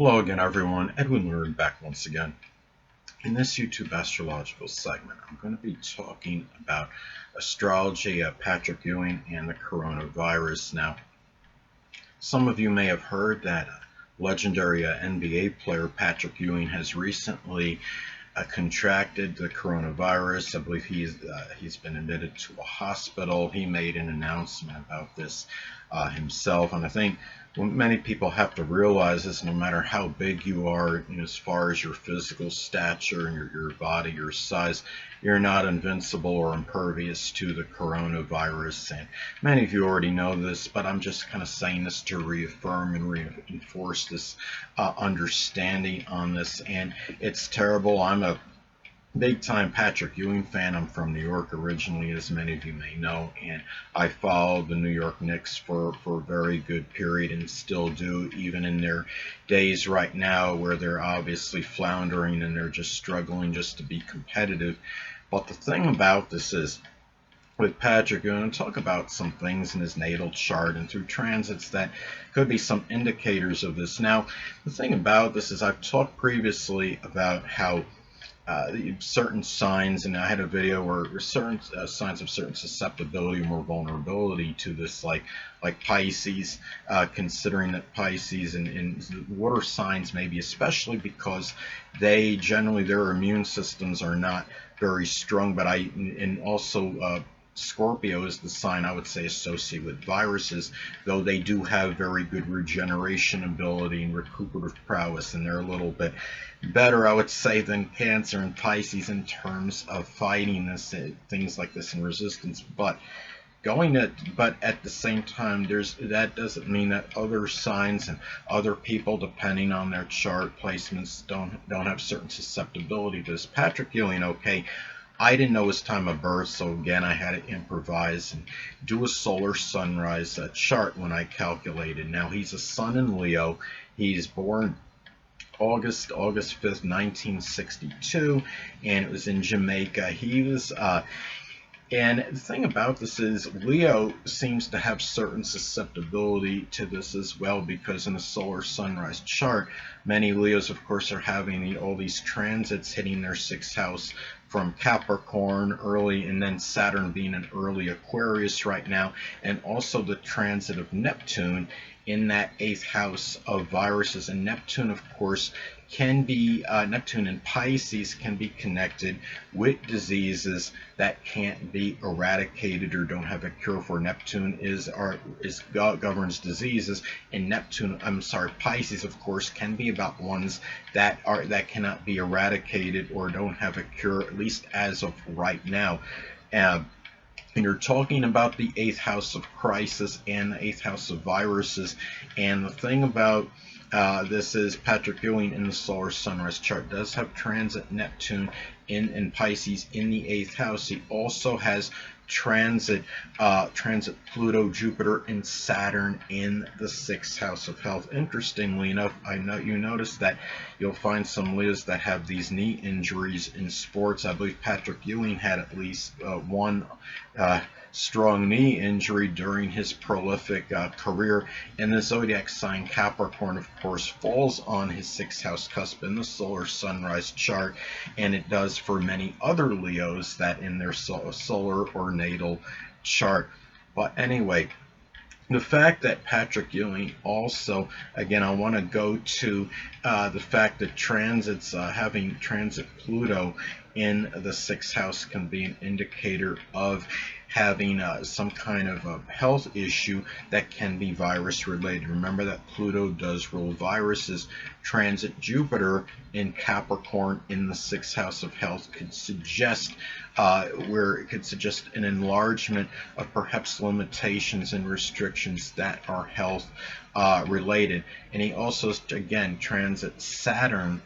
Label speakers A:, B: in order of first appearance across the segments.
A: Hello again, everyone. Edwin Learnard back once again. In this YouTube astrological segment, I'm going to be talking about astrology, Patrick Ewing, and the coronavirus. Now, some of you may have heard that legendary NBA player Patrick Ewing has recently contracted the coronavirus. I believe he's been admitted to a hospital. He made an announcement about this himself, and I think what many people have to realize is no matter how big you are, as far as your physical stature and your body, your size, you're not invincible or impervious to the coronavirus. And many of you already know this, but I'm just kind of saying this to reaffirm and reinforce this understanding on this. And it's terrible. I'm a big time Patrick Ewing fan. I'm from New York originally, as many of you may know, and I followed the New York Knicks for a very good period and still do, even in their days right now where they're obviously floundering and they're just struggling just to be competitive. But the thing about this is, with Patrick, we're going to talk about some things in his natal chart and through transits that could be some indicators of this. Now, the thing about this is I've talked previously about how certain signs, and I had a video where certain signs of certain susceptibility or more vulnerability to this, like Pisces, considering that Pisces and water signs maybe, especially because they generally, their immune systems are not very strong, but and also Scorpio is the sign I would say associated with viruses, though they do have very good regeneration ability and recuperative prowess, and they're a little bit better, I would say, than Cancer and Pisces in terms of fighting this, things like this, and resistance. But at the same time, that doesn't mean that other signs and other people, depending on their chart placements, don't have certain susceptibility to this. Patrick Ewing, okay, I didn't know his time of birth, so again, I had to improvise and do a solar sunrise chart when I calculated. Now, he's a sun in Leo. He's born August 5th, 1962, and it was in Jamaica. And the thing about this is Leo seems to have certain susceptibility to this as well, because in the solar sunrise chart, many Leos, of course, are having all these transits hitting their sixth house from Capricorn early, and then Saturn being an early Aquarius right now, and also the transit of Neptune in that eighth house of viruses. And Neptune, of course, can be Neptune and Pisces can be connected with diseases that can't be eradicated or don't have a cure for. Neptune governs diseases, and Pisces, of course, can be about ones that cannot be eradicated or don't have a cure, at least as of right now. And you're talking about the eighth house of crisis and the eighth house of viruses. And the thing about this is Patrick Ewing in the solar sunrise chart does have transit Neptune in Pisces in the eighth house. He also has transit Pluto, Jupiter, and Saturn in the sixth house of health. Interestingly enough, I know you notice that you'll find some Leos that have these knee injuries in sports. I believe Patrick Ewing had at least one strong knee injury during his prolific career. And the zodiac sign Capricorn, of course, falls on his sixth house cusp in the solar sunrise chart, and it does for many other Leos that in their solar or natal chart. But anyway, the fact that Patrick Ewing also, again, I want to go to the fact that having transit Pluto in the sixth house can be an indicator of having some kind of a health issue that can be virus related. Remember that Pluto does rule viruses. Transit Jupiter in Capricorn in the sixth house of health could suggest an enlargement of perhaps limitations and restrictions that are health related. And he also, again, transits Saturn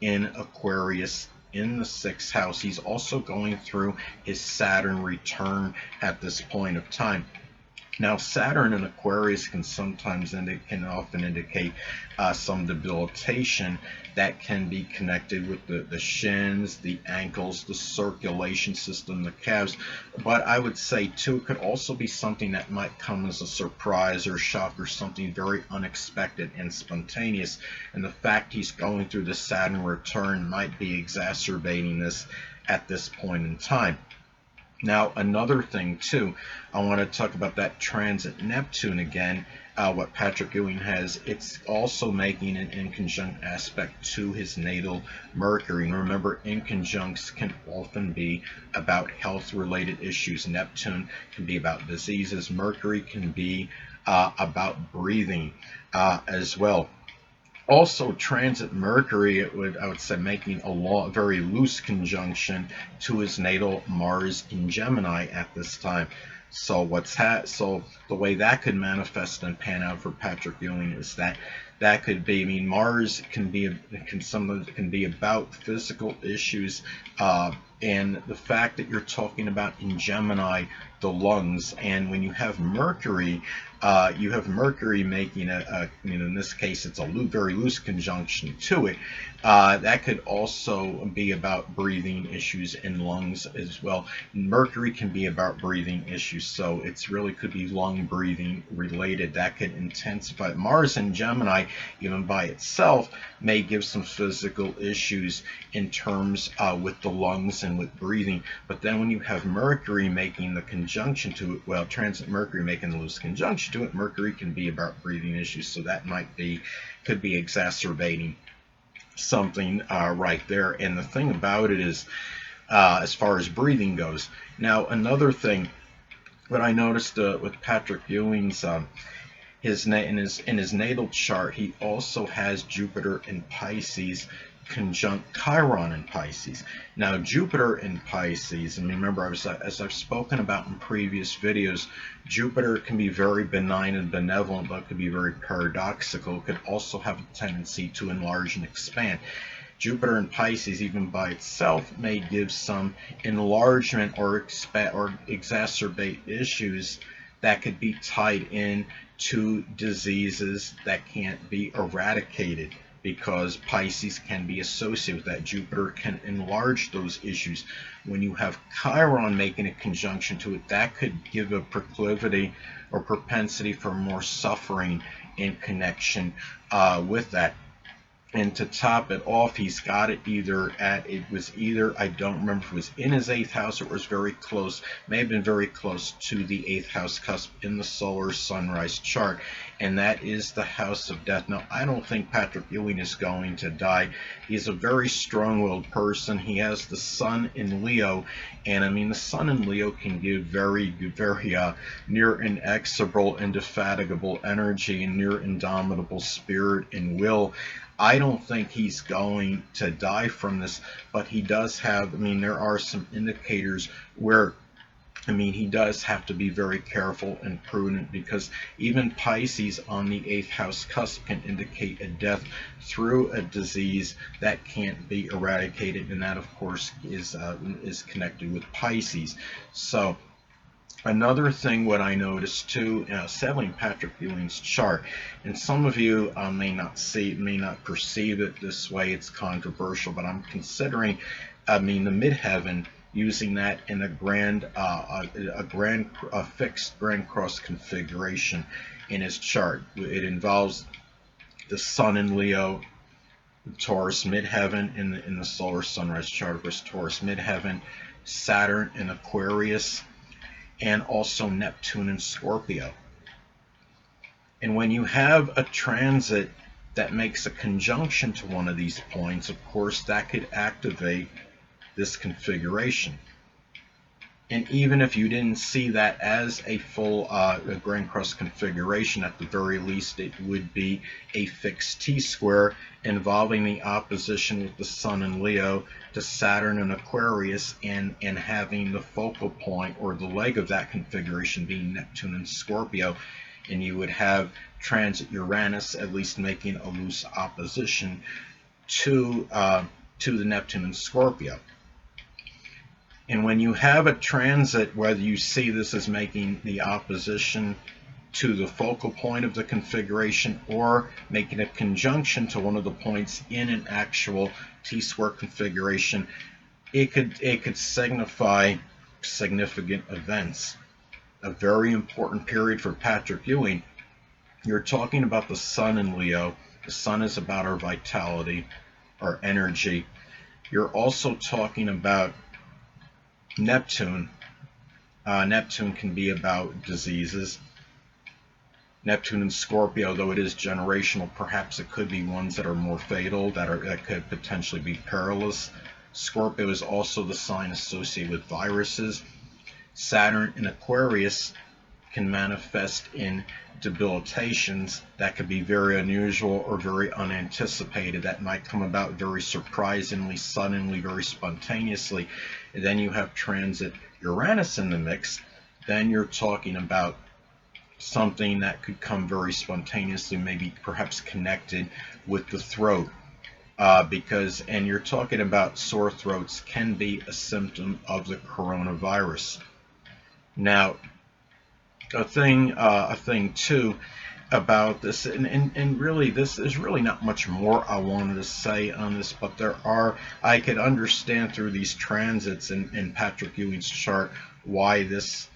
A: in Aquarius in the sixth house. He's also going through his Saturn return at this point of time. Now, Saturn in Aquarius can often indicate some debilitation that can be connected with the shins, the ankles, the circulation system, the calves. But I would say too, it could also be something that might come as a surprise or shock or something very unexpected and spontaneous. And the fact he's going through the Saturn return might be exacerbating this at this point in time. Now, another thing too, I want to talk about that transit Neptune again, what Patrick Ewing has. It's also making an inconjunct aspect to his natal Mercury. And remember, inconjuncts can often be about health-related issues. Neptune can be about diseases. Mercury can be about breathing as well. Also, transit Mercury, I would say, making a very loose conjunction to his natal Mars in Gemini at this time. So so the way that could manifest and pan out for Patrick Ewing is that could be, I mean, Mars can be about physical issues, and the fact that you're talking about in Gemini the lungs, and when you have Mercury making in this case it's a very loose conjunction to it. That could also be about breathing issues in lungs as well. Mercury can be about breathing issues, so it's really could be lung breathing related. That could intensify. Mars in Gemini, even by itself, may give some physical issues in terms with the lungs and with breathing. But then when you have Mercury making the conjunction to it, well, transit Mercury making the loose conjunction to it, Mercury can be about breathing issues, so that could be exacerbating something right there. And the thing about it is, as far as breathing goes, now another thing that I noticed with Patrick Ewing's in his natal chart, he also has Jupiter in Pisces conjunct Chiron in Pisces. Now, Jupiter in Pisces, and remember, as I've spoken about in previous videos, Jupiter can be very benign and benevolent, but could be very paradoxical. It could also have a tendency to enlarge and expand. Jupiter in Pisces, even by itself, may give some enlargement or exacerbate issues that could be tied in to diseases that can't be eradicated, because Pisces can be associated with that. Jupiter can enlarge those issues. When you have Chiron making a conjunction to it, that could give a proclivity or propensity for more suffering in connection with that. And to top it off, he's got it I don't remember if it was in his 8th house or it was very close, may have been very close to the 8th house cusp in the solar sunrise chart, and that is the house of death. Now, I don't think Patrick Ewing is going to die. He's a very strong-willed person. He has the sun in Leo, and I mean, the sun in Leo can give very near inexorable, indefatigable energy and near indomitable spirit and will. I don't think he's going to die from this, but he does have, I mean, there are some indicators where, I mean, he does have to be very careful and prudent, because even Pisces on the 8th house cusp can indicate a death through a disease that can't be eradicated, and that, of course, is connected with Pisces. So, another thing what I noticed too, settling Patrick Ewing's chart, and some of you may not perceive it this way, it's controversial, but I'm considering, I mean, the midheaven, using that in a fixed grand cross configuration in his chart. It involves the sun in Leo, Taurus midheaven in the solar sunrise chart, of course, Taurus midheaven, Saturn in Aquarius, and also Neptune in Scorpio. And when you have a transit that makes a conjunction to one of these points, of course, that could activate this configuration. And even if you didn't see that as a full grand cross configuration, at the very least it would be a fixed T-square involving the opposition with the Sun in Leo to Saturn in Aquarius, and having the focal point or the leg of that configuration being Neptune in Scorpio. And you would have transit Uranus at least making a loose opposition to the Neptune in Scorpio. And when you have a transit, whether you see this as making the opposition to the focal point of the configuration or making a conjunction to one of the points in an actual T-square configuration, it could signify significant events. A very important period for Patrick Ewing. You're talking about the sun in Leo. The sun is about our vitality, our energy. You're also talking about Neptune. Neptune can be about diseases. Neptune in Scorpio, though it is generational, perhaps it could be ones that are more fatal, that could potentially be perilous. Scorpio is also the sign associated with viruses. Saturn in Aquarius can manifest in debilitations that could be very unusual or very unanticipated, that might come about very surprisingly, suddenly, very spontaneously. And then you have transit Uranus in the mix. Then you're talking about something that could come very spontaneously, maybe perhaps connected with the throat. And you're talking about sore throats can be a symptom of the coronavirus. Now, a thing too about this, and really this is really not much more I wanted to say on this, but I could understand through these transits in Patrick Ewing's chart why this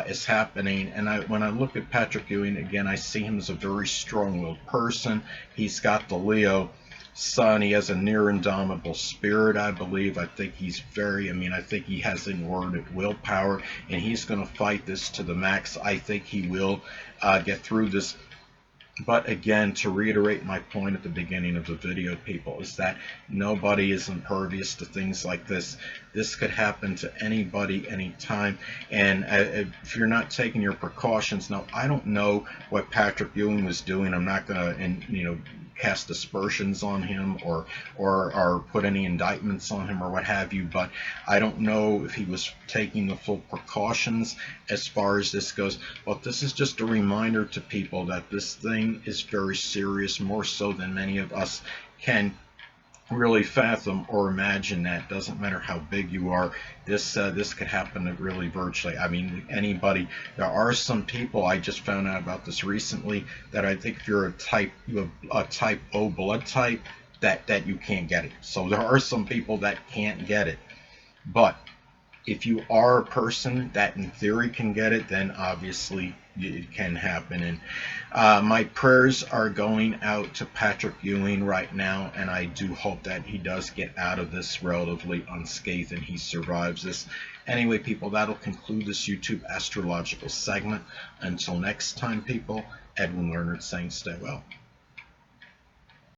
A: is happening. And when I look at Patrick Ewing again, I see him as a very strong-willed person. He's got the Leo sun. He has a near indomitable spirit, I believe. I think I think he has inordinate willpower, and he's going to fight this to the max. I think he will get through this. But again, to reiterate my point at the beginning of the video, people, is that nobody is impervious to things like this. This could happen to anybody, anytime. And if you're not taking your precautions, now I don't know what Patrick Ewing was doing. I'm not going to, cast aspersions on him or put any indictments on him or what have you, but I don't know if he was taking the full precautions as far as this goes. But this is just a reminder to people that this thing is very serious, more so than many of us can really fathom or imagine. That doesn't matter how big you are. This could happen to really virtually, anybody. There are some people, I just found out about this recently, that I think if you have a type O blood type, that you can't get it. So there are some people that can't get it. But if you are a person that in theory can get it, then obviously it can happen. And my prayers are going out to Patrick Ewing right now, and I do hope that he does get out of this relatively unscathed and he survives this. Anyway, people, that'll conclude this YouTube astrological segment. Until next time, people, Edwin Learnard saying stay well.